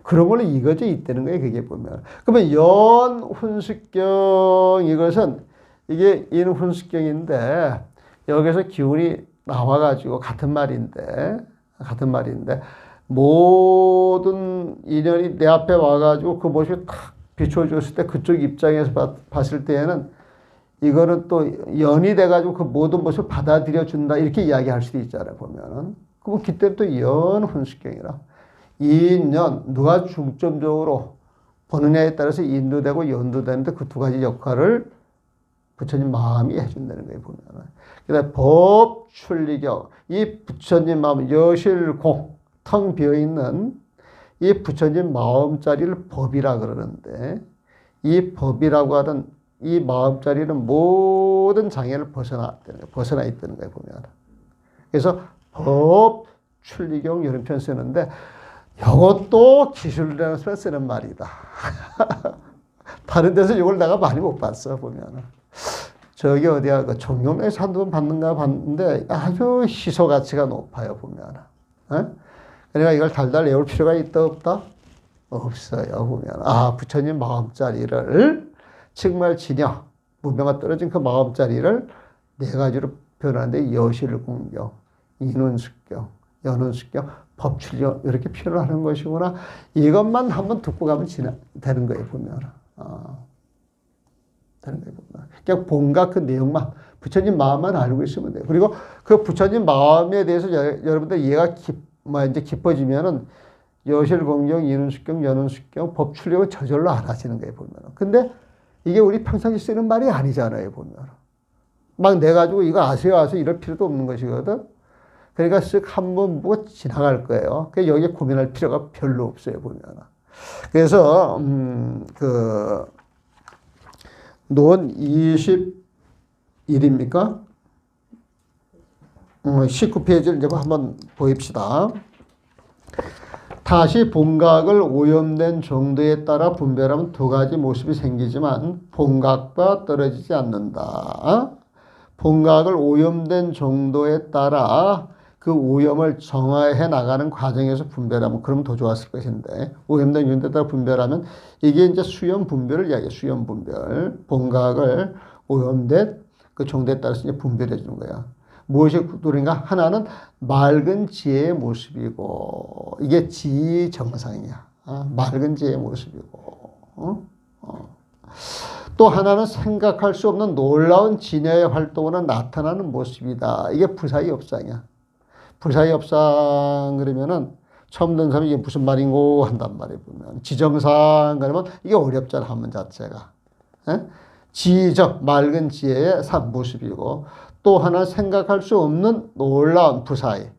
그런 걸로 이거져 있다는 거예요, 그게 보면. 그러면 연훈숙경, 이것은 이게 인훈숙경인데, 여기서 기운이 나와가지고 같은 말인데, 모든 인연이 내 앞에 와가지고 그 모습이 탁 비춰줬을 때 그쪽 입장에서 봤을 때에는 이거는 또 연이 돼가지고 그 모든 모습을 받아들여 준다. 이렇게 이야기할 수도 있잖아요, 보면은. 그럼 그때 또 연훈숙경이라. 인연, 누가 중점적으로 보느냐에 따라서 인도되고 연도되는데 그 두 가지 역할을 부처님 마음이 해준다는 거예요, 보면은. 그다음에 법출리경. 이 부처님 마음, 여실공, 텅 비어있는 이 부처님 마음자리를 법이라 그러는데, 이 법이라고 하던 이 마음자리는 모든 장애를 벗어나 있다는 거예요, 보면. 그래서 법출리경 이런 표현 쓰는데, 이것도 기술이라는 쓰는 말이다. 다른 데서 이걸 내가 많이 못 봤어, 보면은. 저기 어디야, 그 종용에서 한두 번 봤는가 봤는데 아주 희소 가치가 높아요, 보면은. 그러니까 이걸 달달 외울 필요가 있다, 없다? 없어요, 보면. 부처님 마음자리를 정말 진여, 무명가 떨어진 그 마음자리를 네 가지로 표현하는데, 여실공경, 인훈숙경, 연훈숙경, 법출경, 이렇게 표현을 하는 것이구나. 이것만 한번 듣고 가면 되는 거예요, 보면. 되는 거예요, 보면. 그냥 본각 그 내용만, 부처님 마음만 알고 있으면 돼요. 그리고 그 부처님 마음에 대해서 여러분들 이해가 이제 깊어지면은 여실공경, 인운수경, 연운수경, 법출력은 저절로 알아지는 거예요, 보면. 근데 이게 우리 평상시 쓰는 말이 아니잖아요, 보면. 막 내가지고 이거 아세요, 아세요 이럴 필요도 없는 것이거든. 그러니까 쓱 한번 보고 지나갈 거예요. 그러니까 여기에 고민할 필요가 별로 없어요, 보면. 그래서, 논 21입니까? 19페이지를 이제 한번 보입시다. 다시 본각을 오염된 정도에 따라 분별하면 두 가지 모습이 생기지만 본각과 떨어지지 않는다. 본각을 오염된 정도에 따라 그 오염을 정화해 나가는 과정에서 분별하면 그러면 더 좋았을 것인데 오염된 정도에 따라 분별하면 이게 이제 수염 분별을 이야기해요. 수염 분별. 본각을 오염된 그 정도에 따라서 이제 분별해 주는 거야. 무엇이 그인가? 하나는 맑은 지혜의 모습이고 이게 지정상이야. 맑은 지혜의 모습이고 또 하나는 생각할 수 없는 놀라운 진여의 활동으로 나타나는 모습이다. 이게 부사이업상이야. 부사이업상 그러면은 처음 듣는 사람이 이게 무슨 말인고 한단 말이에요. 보면 지정상 그러면 이게 어렵잖아. 한문 자체가. 지적 맑은 지혜의 모습이고 또 하나 생각할 수 없는 놀라운 부사의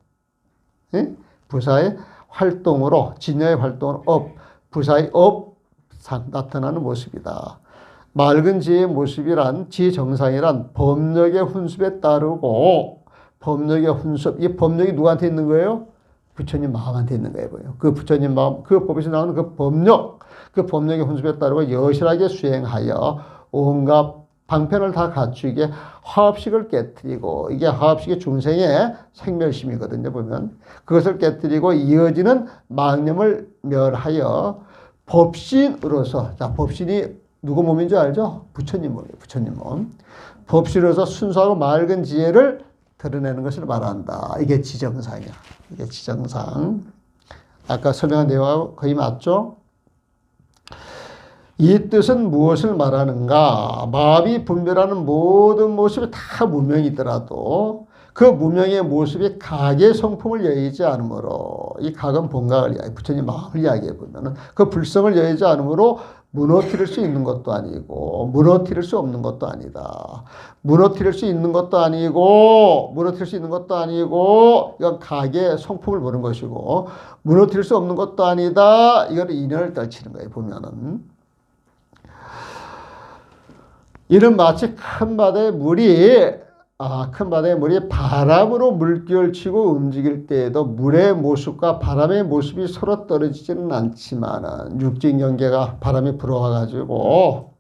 활동으로 진여의 활동으로 부사의 업상 나타나는 모습이다. 맑은 지혜의 모습이란 지정상이란 법력의 훈습에 따르고 법력의 훈습 이 법력이 누구한테 있는 거예요? 부처님 마음한테 있는 거예요. 그 부처님 마음 그 법에서 나오는 그 법력 그 법력의 훈습에 따르고 여실하게 수행하여 온갖 방편을 다 갖추게 화합식을 깨뜨리고 이게 화합식이 중생의 생멸심이거든요. 보면 그것을 깨뜨리고 이어지는 망념을 멸하여 법신으로서 자 법신이 누구 몸인 줄 알죠? 부처님 몸이에요. 부처님 몸. 법신으로서 순수하고 맑은 지혜를 드러내는 것을 말한다. 이게 지정상이야. 이게 지정상. 아까 설명한 내용하고 거의 맞죠? 이 뜻은 무엇을 말하는가? 마음이 분별하는 모든 모습이 다 무명이더라도 그 무명의 모습이 각의 성품을 여의지 않으므로 이 각은 본각을 이야기, 부처님 마음을 이야기해 보면은 그 불성을 여의지 않으므로 무너뜨릴 수 있는 것도 아니고 무너뜨릴 수 없는 것도 아니다. 무너뜨릴 수 있는 것도 아니고 무너뜨릴 수 있는 것도 아니고 이건 각의 성품을 보는 것이고 무너뜨릴 수 없는 것도 아니다. 이거는 인연을 떨치는 거예요. 보면은 이는 마치 큰 바다의 물이 바람으로 물결 치고 움직일 때에도 물의 모습과 바람의 모습이 서로 떨어지지는 않지만 육진 경계가 바람이 불어와 가지고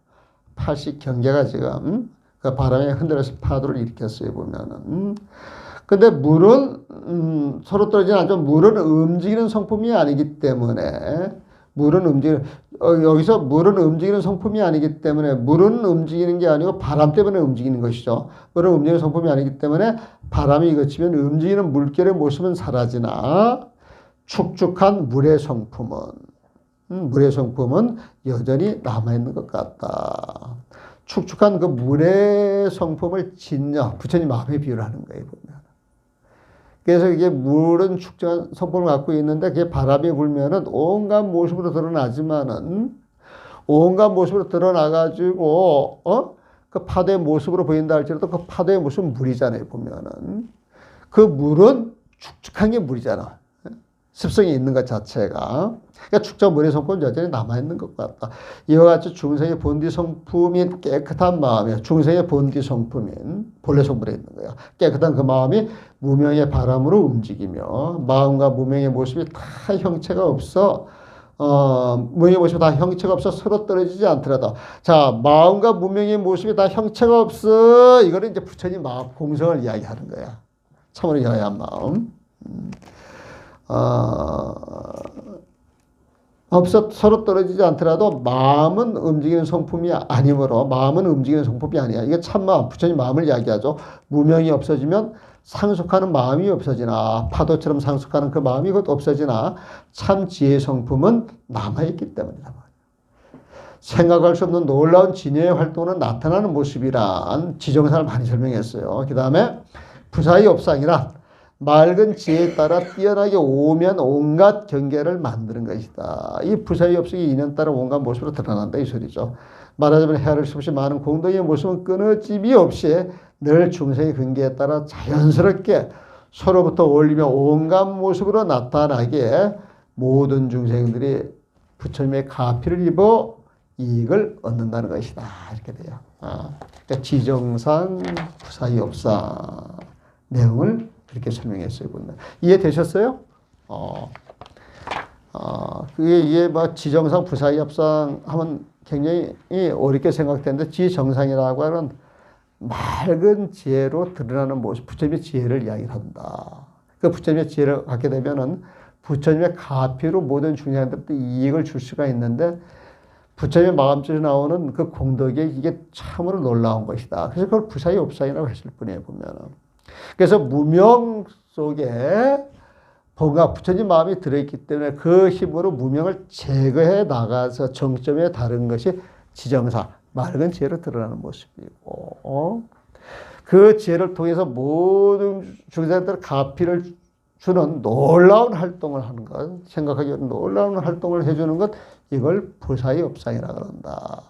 파식 경계가 지금 그 바람에 흔들려서 파도를 일으켰어요. 보면은 근데 물은 서로 떨어지지 않죠. 물은 움직이는 성품이 아니기 때문에 여기서 물은 움직이는 성품이 아니기 때문에 물은 움직이는 게 아니고 바람 때문에 움직이는 것이죠. 물은 움직이는 성품이 아니기 때문에 바람이 거치면 움직이는 물결의 모습은 사라지나 축축한 물의 성품은 여전히 남아있는 것 같다. 축축한 그 물의 성품을 부처님 마음에 비유를 하는 거예요. 보면. 그래서 이게 물은 축적한 성품을 갖고 있는데 그게 바람이 불면은 온갖 모습으로 드러나지만은 온갖 모습으로 드러나가지고 그 파도의 모습으로 보인다 할지라도 그 파도의 모습은 물이잖아요. 보면은 그 물은 축축한 게 물이잖아. 습성이 있는 것 자체가. 그러니까 축적 물의 성품은 여전히 남아있는 것 같다. 이와 같이 중생의 본디 성품인 깨끗한 마음이 중생의 본디 성품인 본래 성분에 있는 거야. 깨끗한 그 마음이 무명의 바람으로 움직이며 마음과 무명의 모습이 다 형체가 없어 무명의 모습이 다 형체가 없어 서로 떨어지지 않더라도 자 마음과 무명의 모습이 다 형체가 없어 이거는 이제 부처님 마음 공성을 이야기하는 거야. 참으로 여야한 마음. 없어 서로 떨어지지 않더라도 마음은 움직이는 성품이 아니므로 마음은 움직이는 성품이 아니야. 이게 참마음, 부처님 마음을 이야기하죠. 무명이 없어지면 상속하는 마음이 없어지나 파도처럼 상속하는 그 마음이 곧 없어지나 참 지혜의 성품은 남아있기 때문이다. 생각할 수 없는 놀라운 진여의 활동은 나타나는 모습이란 지정상을 많이 설명했어요. 그 다음에 부사의 업상이란 맑은 지혜에 따라 뛰어나게 오면 온갖 경계를 만드는 것이다. 이 부사의 업성이 인연 따라 온갖 모습으로 드러난다 이 소리죠. 말하자면 헤아릴 수 없이 많은 공덕의 모습은 끊어짐이 없이 늘 중생의 근기에 따라 자연스럽게 서로부터 어울리며 온갖 모습으로 나타나게 모든 중생들이 부처님의 가피를 입어 이익을 얻는다는 것이다. 이렇게 돼요. 그러니까 지정상 부사의 업상 내용을 그렇게 설명했어요. 이해되셨어요? 그게 이게 뭐 지정상 부사의 업상 하면 굉장히 어렵게 생각되는데 지정상이라고 하는 맑은 지혜로 드러나는 모습, 부처님의 지혜를 이야기한다. 그 부처님의 지혜를 갖게 되면은 부처님의 가피로 모든 중생들한테 이익을 줄 수가 있는데 부처님의 마음속에 나오는 그 공덕이 이게 참으로 놀라운 것이다. 그래서 그걸 부사의 업상이라고 했을 뿐이에요, 보면은. 그래서 무명 속에 뭔가 부처님 마음이 들어있기 때문에 그 힘으로 무명을 제거해 나가서 정점에 다른 것이 지정사, 맑은 지혜로 드러나는 모습이고, 그 지혜를 통해서 모든 중생들 가피를 주는 놀라운 활동을 하는 것, 생각하기에 놀라운 활동을 해주는 것, 이걸 부사의 업상이라고 그런다.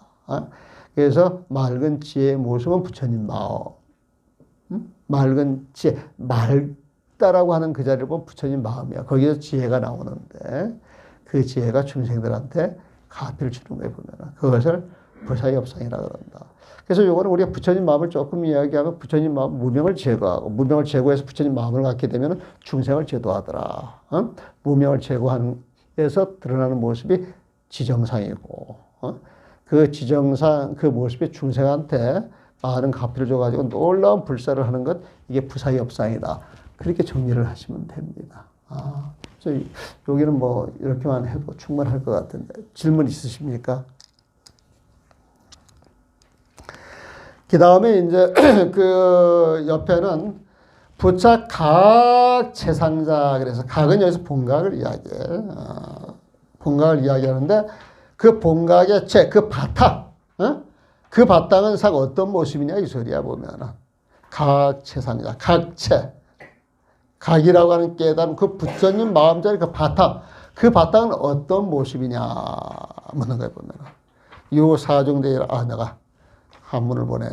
그래서 맑은 지혜의 모습은 부처님 마음. 맑은 지혜, 맑다라고 하는 그 자리를 보면 부처님 마음이야. 거기서 지혜가 나오는데 그 지혜가 중생들한테 가피를 주는 거에 보면 그것을 부사의 업상이라고 그런다. 그래서 요거는 우리가 부처님 마음을 조금 이야기하면 부처님 마음 무명을 제거하고 무명을 제거해서 부처님 마음을 갖게 되면 중생을 제도하더라. 무명을 제거하는 데서 드러나는 모습이 지정상이고 그 지정상 그 모습이 중생한테 많은 가피를 줘가지고 놀라운 불사를 하는 것 이게 부사의 업상이다. 그렇게 정리를 하시면 됩니다. 그래서 여기는 뭐 이렇게만 해도 충분할 것 같은데 질문 있으십니까? 그 다음에 이제 그 옆에는 부차 각 최상자 그래서 각은 여기서 본각을 이야기해. 본각을 이야기하는데 그 본각의 그 바탕, 그 바탕은 상 어떤 모습이냐 이 소리야 보면은 각 최상자, 각체, 각이라고 하는 깨달음 그 부처님 마음자리 그 바탕은 어떤 모습이냐 묻는 거야 보면은 요 사종대일 내가 한문을 보내.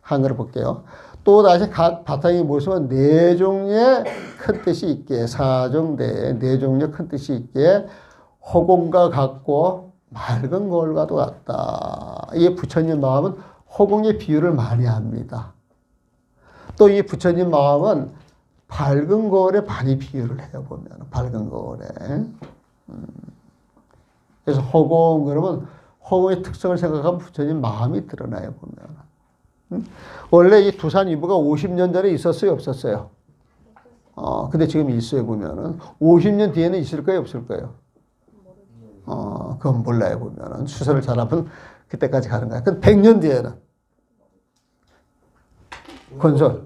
한글을 볼게요. 또 다시 각 바탕의 모습은 네 종류의 큰 뜻이 있기에 사종대에 네 종류의 큰 뜻이 있기에 허공과 같고 맑은 거울과도 같다. 이게 부처님 마음은 허공의 비유를 많이 합니다. 또 이 부처님 마음은 밝은 거울에 많이 비유를 해요. 보면 밝은 거울에. 그래서 허공 그러면 허공의 특성을 생각하면 부처님 마음이 드러나요. 보면 원래 이 두산 이부가 50년 전에 있었어요? 없었어요? 근데 지금 있어요. 보면은 50년 뒤에는 있을 거예요? 없을 거예요? 그건 몰라요. 보면은 수설을 잘하면 그때까지 가는 거야. 근데 100년 뒤에는 건설.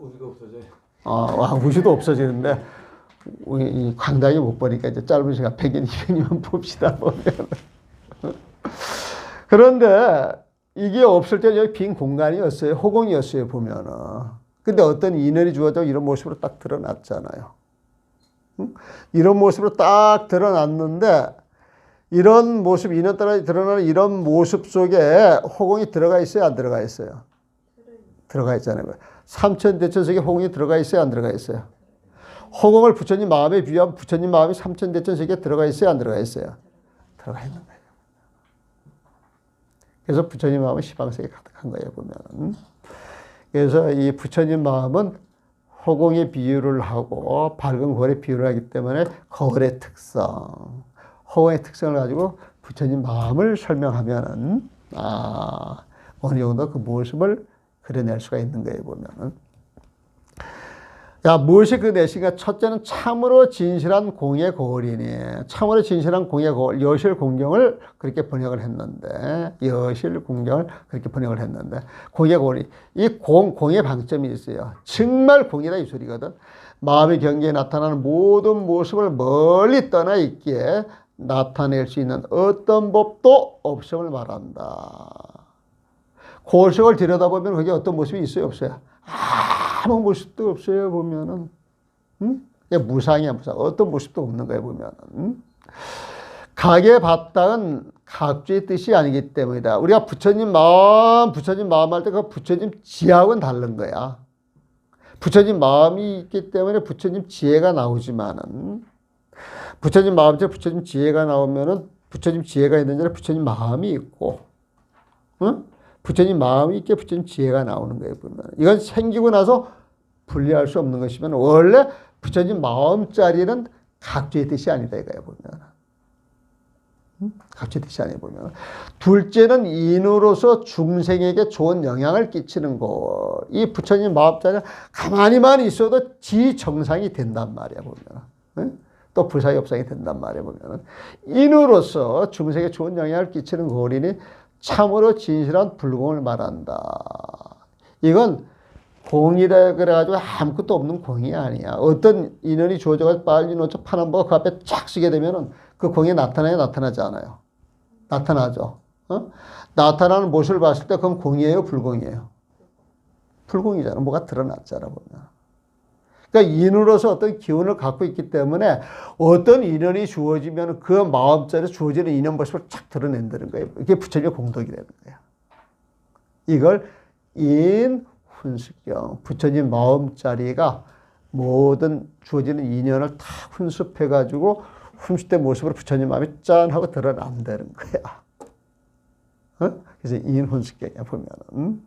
우주도 없어지는데 이 광당이 못 보니까 이제 짧은 시간 100년, 200년 봅시다. 보면. 그런데 이게 없을 때 여기 빈 공간이었어요. 허공이었어요. 보면은. 근데 어떤 인연이 주어져 이런 모습으로 딱 드러났잖아요. 이런 모습으로 딱 드러났는데 이런 모습, 인연 따라 드러나는 이런 모습 속에 허공이 들어가 있어요? 안 들어가 있어요? 들어가 있잖아요. 삼천대천 속에 허공이 들어가 있어요? 안 들어가 있어요? 허공을 부처님 마음에 비유하면 부처님 마음이 삼천대천 속에 들어가 있어요? 안 들어가 있어요? 들어가 있는 거예요. 그래서 부처님 마음은 시방세에 가득한 거예요. 보면. 그래서 이 부처님 마음은 허공에 비유를 하고 밝은 거울에 비유를 하기 때문에 거울의 특성, 허공의 특성을 가지고 부처님 마음을 설명하면은 어느 정도 그 모습을 그려낼 수가 있는 거예요. 보면은. 무엇이 그 내신가? 첫째는 참으로 진실한 공의 거울이니. 참으로 진실한 공의 거울, 여실공경을 그렇게 번역을 했는데, 여실공경을 그렇게 번역을 했는데, 공의 거울이, 이 공의 방점이 있어요. 정말 공이다 이 소리거든. 마음의 경계에 나타나는 모든 모습을 멀리 떠나 있기에 나타낼 수 있는 어떤 법도 없음을 말한다. 거울 속을 들여다보면 거기에 어떤 모습이 있어요? 없어요? 아무 모습도 없어요. 보면은 응? 이게 무상이야, 무상. 어떤 모습도 없는 거야, 보면은. 응? 각의 바탕은 각주의 뜻이 아니기 때문이다. 우리가 부처님 마음 할 때 그 부처님 지하고는 다른 거야. 부처님 마음이 있기 때문에 부처님 지혜가 나오지만은, 부처님 마음처럼 부처님 지혜가 나오면은 부처님 지혜가 있는 자는 부처님 마음이 있고, 응? 부처님 마음이 있게 부처님 지혜가 나오는 거예요, 보면. 이건 생기고 나서 분리할 수 없는 것이면 원래 부처님 마음자리는 각주의 뜻이 아니다, 이거예요, 보면. 각주의 뜻이 아니에요, 보면. 둘째는 인으로서 중생에게 좋은 영향을 끼치는 것. 이 부처님 마음자리는 가만히만 있어도 지정상이 된단 말이야, 보면. 응? 또 불사협상이 된단 말이야, 보면. 인으로서 중생에게 좋은 영향을 끼치는 거리니 참으로 진실한 불공을 말한다. 이건 공이라 그래가지고 아무것도 없는 공이 아니야. 어떤 인연이 주어져가지고 빨리 놓쳐 파남보가 그 앞에 쫙 쓰게 되면은 그 공이 나타나요, 나타나지 않아요? 나타나죠. 어? 나타나는 모습을 봤을 때 그건 공이에요, 불공이에요? 불공이잖아. 뭐가 드러났잖아, 보면. 그러니까 인으로서 어떤 기운을 갖고 있기 때문에 어떤 인연이 주어지면 그 마음자리에 주어지는 인연 모습을 착 드러낸다는 거예요. 이게 부처님의 공덕이라는 거예요. 이걸 인훈습경, 부처님 마음자리가 모든 주어지는 인연을 다 훈습해가지고 훈습된 모습으로 부처님 마음이 짠 하고 드러난다는 거야. 어? 그래서 인훈습경이야, 보면은.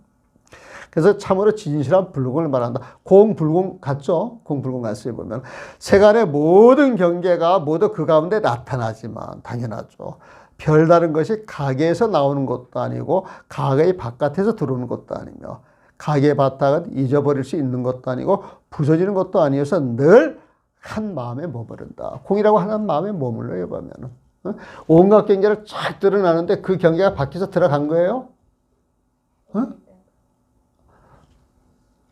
그래서 참으로 진실한 불공을 말한다. 공불공 같죠? 공불공 같이 보면 세간의 모든 경계가 모두 그 가운데 나타나지만 당연하죠. 별다른 것이 가게에서 나오는 것도 아니고 가게의 바깥에서 들어오는 것도 아니며 가게의 바탕은 잊어버릴 수 있는 것도 아니고 부서지는 것도 아니어서 늘 한 마음에 머무른다. 공이라고 하는 마음에 머물러요, 보면은. 온갖 경계를 쫙 드러나는데 그 경계가 밖에서 들어간 거예요? 어?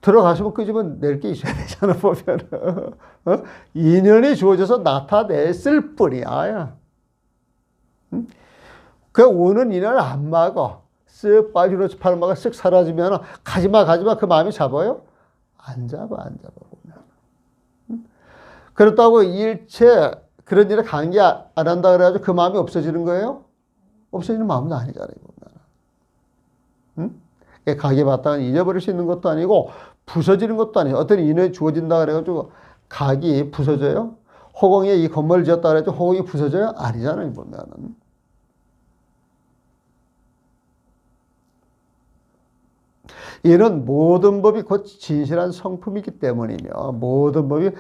들어가시면 그 집은 낼 게 있어야 되잖아, 보면은. 어? 인연이 주어져서 나타냈을 뿐이야. 응? 그 오는 인연을 안 막어. 쓱 빠지로 팔마가 쓱 사라지면 가지마, 가지마 그 마음이 잡아요? 안 잡아, 안 잡아, 보면. 응? 그렇다고 일체 그런 일에 관계 안 한다 그래가지고 그 마음이 없어지는 거예요? 없어지는 마음은 아니잖아요, 보면. 응? 가게 바탕은 잊어버릴 수 있는 것도 아니고 부서지는 것도 아니에요. 어떤 인연이 주어진다 그래가지고 각이 부서져요? 허공에 이 건물을 지었다 그래가지고 허공이 부서져요? 아니잖아요, 보면은. 이는 모든 법이 곧 진실한 성품이기 때문이며 모든 법이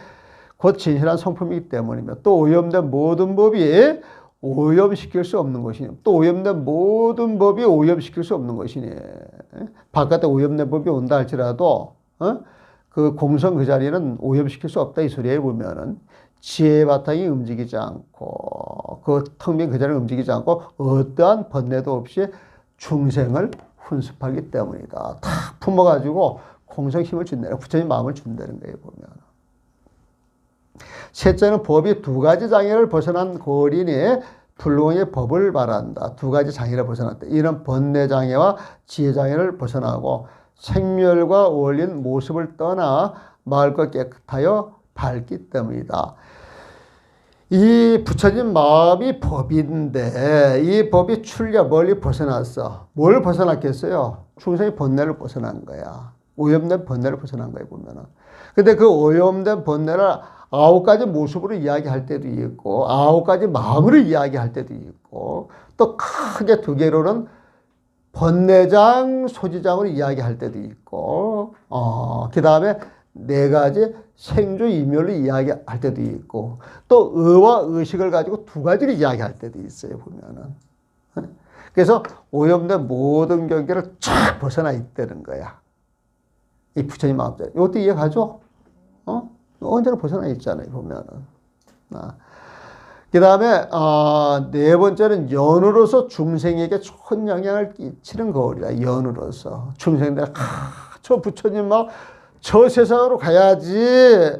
곧 진실한 성품이기 때문이며 또 오염된 모든 법이 오염시킬 수 없는 것이니 또 오염된 모든 법이 오염시킬 수 없는 것이니 바깥에 오염된 법이 온다 할지라도 그 공성 그 자리는 오염시킬 수 없다 이 소리에 보면은 지혜의 바탕이 움직이지 않고 그 텅 빈 그 자리를 움직이지 않고 어떠한 번뇌도 없이 중생을 훈습하기 때문이다. 다 품어가지고 공성 힘을 준다는 부처님 마음을 준다는 거예요, 보면. 셋째는 법이 두 가지 장애를 벗어난 고리니 불공의 법을 말한다. 두 가지 장애를 벗어났다. 이는 번뇌 장애와 지혜 장애를 벗어나고 생멸과 어울린 모습을 떠나 맑고 깨끗하여 밝기 때문이다. 이 부처님 마음이 법인데 이 법이 출려 멀리 벗어났어. 뭘 벗어났겠어요? 중생의 번뇌를 벗어난 거야. 오염된 번뇌를 벗어난 거야, 보면은. 근데 그 오염된 번뇌를 9가지 모습으로 이야기할 때도 있고 9가지 마음으로 이야기할 때도 있고 또 크게 두 개로는 번뇌장, 소지장으로 이야기할 때도 있고 그 다음에 4가지 생주 이멸로 이야기할 때도 있고 또 의와 의식을 가지고 2가지로 이야기할 때도 있어요, 보면은. 그래서 오염된 모든 경계를 쫙 벗어나 있다는 거야. 이 부처님 마음대로. 이것도 이해가죠? 언제나 벗어나 있잖아요, 보면은. 그 다음에, 4번째는 연으로서 중생에게 좋은 영향을 끼치는 거울이다. 연으로서. 중생들, 저 부처님 막, 저 세상으로 가야지.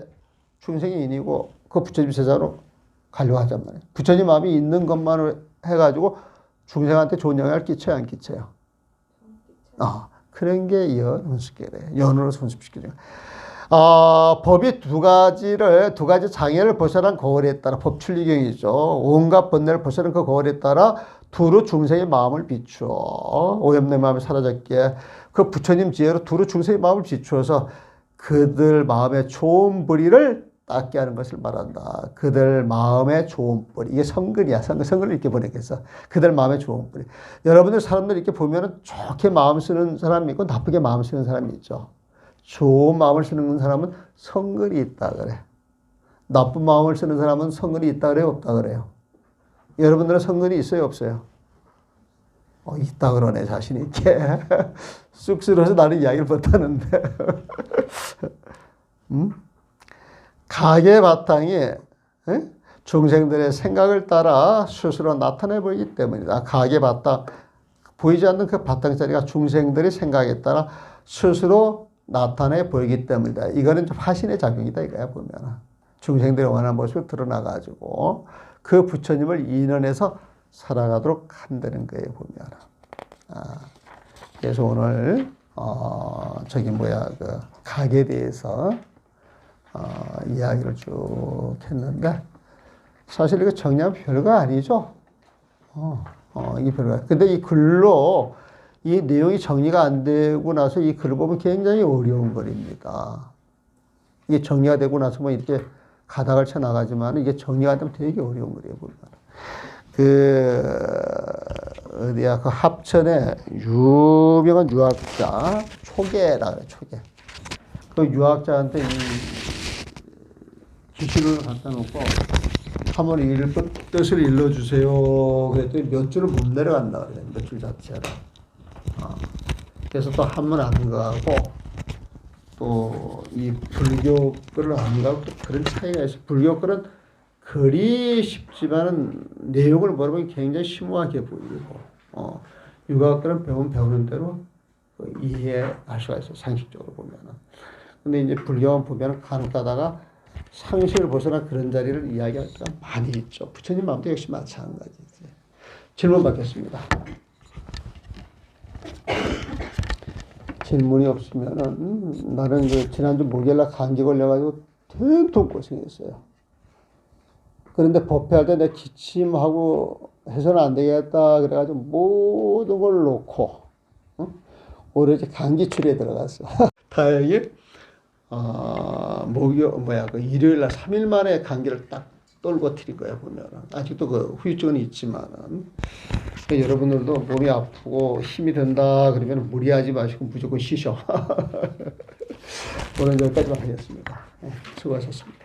중생이 인이고, 그 부처님 세상으로 가려고 하단 말이에요. 부처님 마음이 있는 것만으로 해가지고, 중생한테 좋은 영향을 끼쳐요, 안 끼쳐요? 그런 게 연훈습계래. 연으로서 훈습시키는 거예요. 법이 두 가지 장애를 벗어난 거울에 따라 법출리경이죠. 온갖 번뇌를 벗어난 그 거울에 따라 두루 중생의 마음을 비추어 오염내 마음이 사라졌기에 그 부처님 지혜로 두루 중생의 마음을 비추어서 그들 마음의 좋은 뿌리를 닦게 하는 것을 말한다. 그들 마음의 좋은 뿌리. 이게 성근이야. 성근을 이렇게 보내겠어. 그들 마음의 좋은 뿌리. 여러분들 사람들 이렇게 보면은 좋게 마음 쓰는 사람이 있고 나쁘게 마음 쓰는 사람이 있죠. 좋은 마음을 쓰는 사람은 성근이 있다 그래. 나쁜 마음을 쓰는 사람은 성근이 있다 그래요? 없다 그래요? 여러분들은 성근이 있어요? 없어요? 있다 그러네 자신 있게. 쑥스러워서 나는 이야기를 못하는데. 가게 바탕이 중생들의 생각을 따라 스스로 나타내 보이기 때문이다. 가게 바탕, 보이지 않는 그 바탕자리가 중생들의 생각에 따라 스스로 나타내 보이기 때문이다. 이거는 좀 화신의 작용이다 이거야 보면. 중생들이 원하는 모습을 드러나가지고 그 부처님을 인연해서 살아가도록 한다는 거예요 보면. 그래서 오늘 그 가게에 대해서 이야기를 쭉 했는데 사실 이거 정리하면 별거 아니죠. 이게 별거. 근데 이 글로 이 내용이 정리가 안 되고 나서 이 글을 보면 굉장히 어려운 글입니다. 이게 정리가 되고 나서 뭐 이렇게 가닥을 쳐 나가지만 이게 정리가 되면 되게 어려운 글이에요 보면. 어디야, 그 합천에 유명한 유학자, 초계라 그래, 초계. 그 유학자한테 이 기술을 갖다 놓고, 한번 뜻을 일러주세요. 그랬더니 몇 줄을 못 내려간다 그래, 몇 줄 자체를. 그래서 또 한번 안 가고, 또 이 불교 글을 안 가고 그런 차이가 있어. 불교 글은 글이 쉽지만은 내용을 물어보면 굉장히 심오하게 보이고, 유학들은 배우는 대로 이해할 수가 있어요. 상식적으로 보면은. 근데 이제 불교만 보면은 간혹 가다가 상식을 벗어난 그런 자리를 이야기할 때가 많이 있죠. 부처님 마음도 역시 마찬가지지. 질문 받겠습니다. 질문이 없으면은 나는 지난주 목요일날 감기 걸려가지고 된통 고생했어요. 그런데 법회할 때 내가 기침하고 해서는 안 되겠다 그래가지고 모든 걸 놓고 오로지 감기출에 들어갔어. 다행히 그 일요일 날 3일 만에 감기를 딱 떨궈뜨린 거야 보면. 아직도 그 후유증은 있지만은 여러분들도 몸이 아프고 힘이 든다 그러면 무리하지 마시고 무조건 쉬셔. 오늘 여기까지만 하겠습니다. 수고하셨습니다.